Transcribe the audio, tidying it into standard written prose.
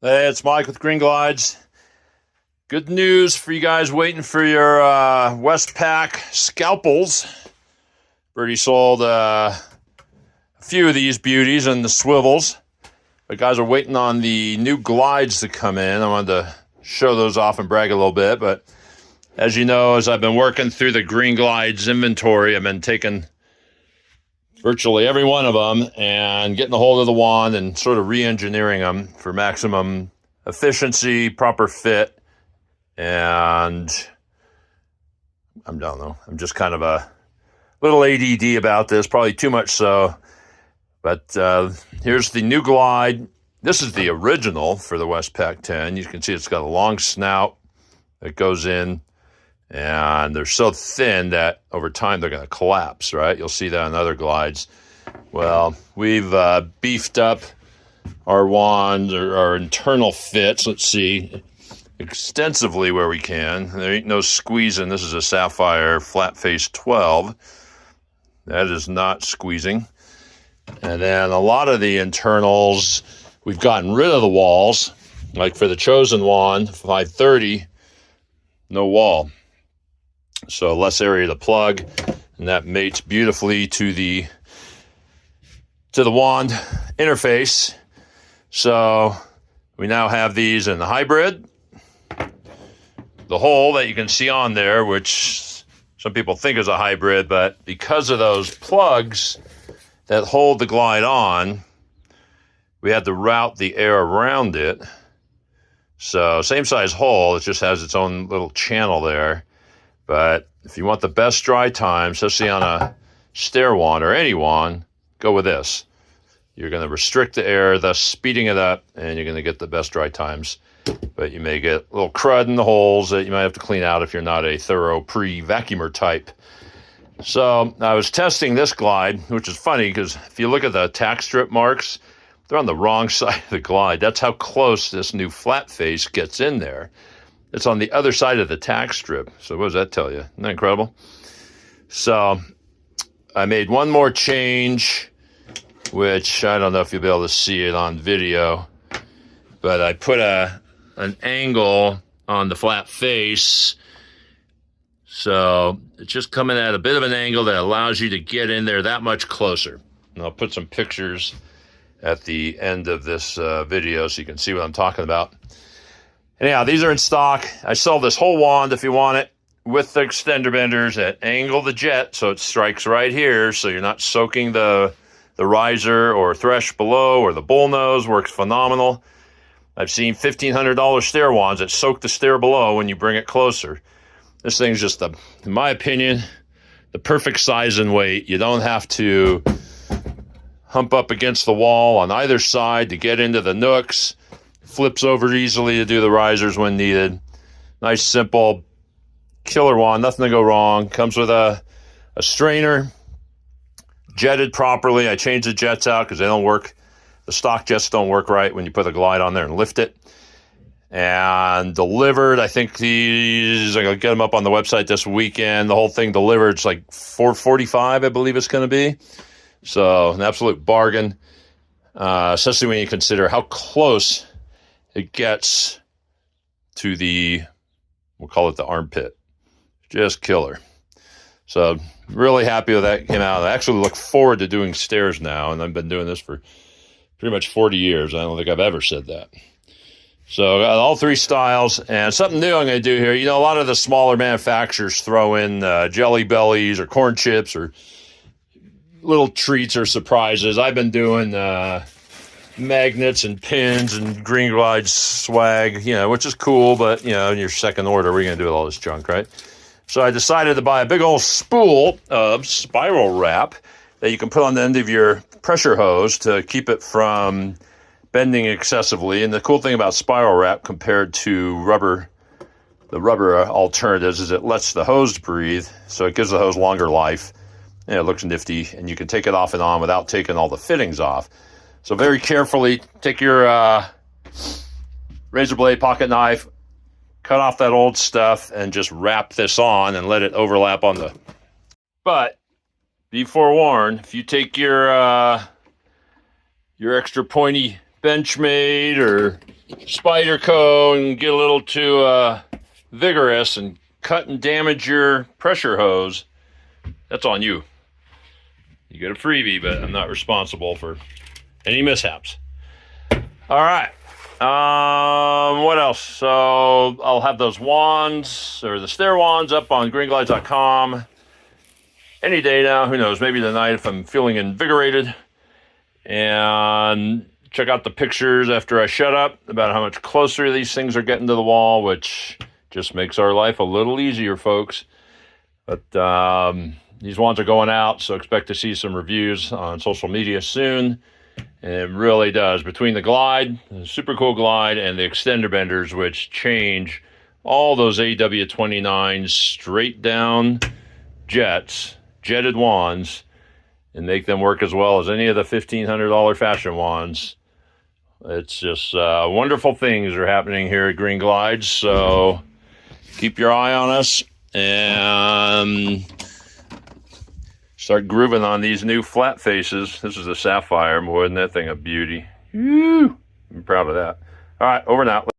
Hey, it's Mike with GreenGlides. Good news for you guys waiting for your Westpak scalpels. Already sold a few of these beauties and the swivels. But guys are waiting on the new glides to come in. I wanted to show those off and brag a little bit. But as you know, as I've been working through the GreenGlides inventory, I've been taking virtually every one of them and getting a hold of the wand and sort of re-engineering them for maximum efficiency, proper fit, and I don't know. I'm just kind of a little ADD about this, probably too much so. But here's the new glide. This is the original for the Westpak 10. You can see it's got a long snout that goes in, and they're so thin that over time they're going to collapse, right? You'll see that in other glides. Well, we've beefed up our wand, or our internal fits, let's see, extensively where we can. There ain't no squeezing. This is a Sapphire flat face 12. That is not squeezing. And then a lot of the internals, we've gotten rid of the walls. Like for the Chosen wand, 530, no wall. So less area to plug, and that mates beautifully to the wand interface. So we now have these in the hybrid. The hole that you can see on there, which some people think is a hybrid, but because of those plugs that hold the glide on, we had to route the air around it. So same size hole, it just has its own little channel there. But if you want the best dry time, especially on a stair wand or any wand, go with this. You're going to restrict the air, thus speeding it up, and you're going to get the best dry times. But you may get a little crud in the holes that you might have to clean out if you're not a thorough pre-vacuumer type. So I was testing this glide, which is funny because if you look at the tack strip marks, they're on the wrong side of the glide. That's how close this new flat face gets in there. It's on the other side of the tack strip. So what does that tell you? Isn't that incredible? So I made one more change, which I don't know if you'll be able to see it on video, but I put an angle on the flat face. So it's just coming at a bit of an angle that allows you to get in there that much closer. And I'll put some pictures at the end of this video so you can see what I'm talking about. Anyhow, these are in stock. I sell this whole wand if you want it with the extender benders that angle the jet so it strikes right here, so you're not soaking the riser or thresh below, or the bullnose works phenomenal. I've seen $1,500 stair wands that soak the stair below when you bring it closer. This thing's just, in my opinion, the perfect size and weight. You don't have to hump up against the wall on either side to get into the nooks. Flips over easily to do the risers when needed. Nice, simple, killer wand, nothing to go wrong. Comes with a strainer, jetted properly. I changed the jets out because they don't work. The stock jets don't work right when you put a glide on there and lift it. And delivered, I think these, I'm going to get them up on the website this weekend. The whole thing delivered, it's like $445, I believe it's going to be. So an absolute bargain, especially when you consider how close it gets to the, we'll call it the armpit. Just killer. So really happy with that came out. I actually look forward to doing stairs now, and I've been doing this for pretty much 40 years. I don't think I've ever said that. So I got all three styles, and something new I'm going to do here. You know, a lot of the smaller manufacturers throw in jelly bellies or corn chips or little treats or surprises. I've been doing magnets and pins and GreenGlide swag, you know, which is cool, but, you know, in your second order, what are you going to do with all this junk, right? So I decided to buy a big old spool of spiral wrap that you can put on the end of your pressure hose to keep it from bending excessively. And the cool thing about spiral wrap compared to the rubber alternatives is it lets the hose breathe, so it gives the hose longer life, and it looks nifty, and you can take it off and on without taking all the fittings off. So very carefully, take your razor blade, pocket knife, cut off that old stuff, and just wrap this on and let it overlap on the... But be forewarned, if you take your extra pointy Benchmade or �R𝐨𝐫𝐞𝐭 and get a little too vigorous and cut and damage your pressure hose, that's on you. You get a freebie, but I'm not responsible for any mishaps. All right. What else? So I'll have those wands, or the stair wands, up on GreenGlide.com any day now. Who knows? Maybe tonight if I'm feeling invigorated. And check out the pictures after I shut up about how much closer these things are getting to the wall, which just makes our life a little easier, folks. But these wands are going out, so expect to see some reviews on social media soon. And it really does. Between the glide, the super cool glide, and the extender benders, which change all those AW29 straight down jetted wands, and make them work as well as any of the $1,500 fashion wands. It's just wonderful things are happening here at GreenGlide, so keep your eye on us and start grooving on these new flat faces. This is a sapphire. Boy, isn't that thing a beauty? Woo! I'm proud of that. All right, over and out.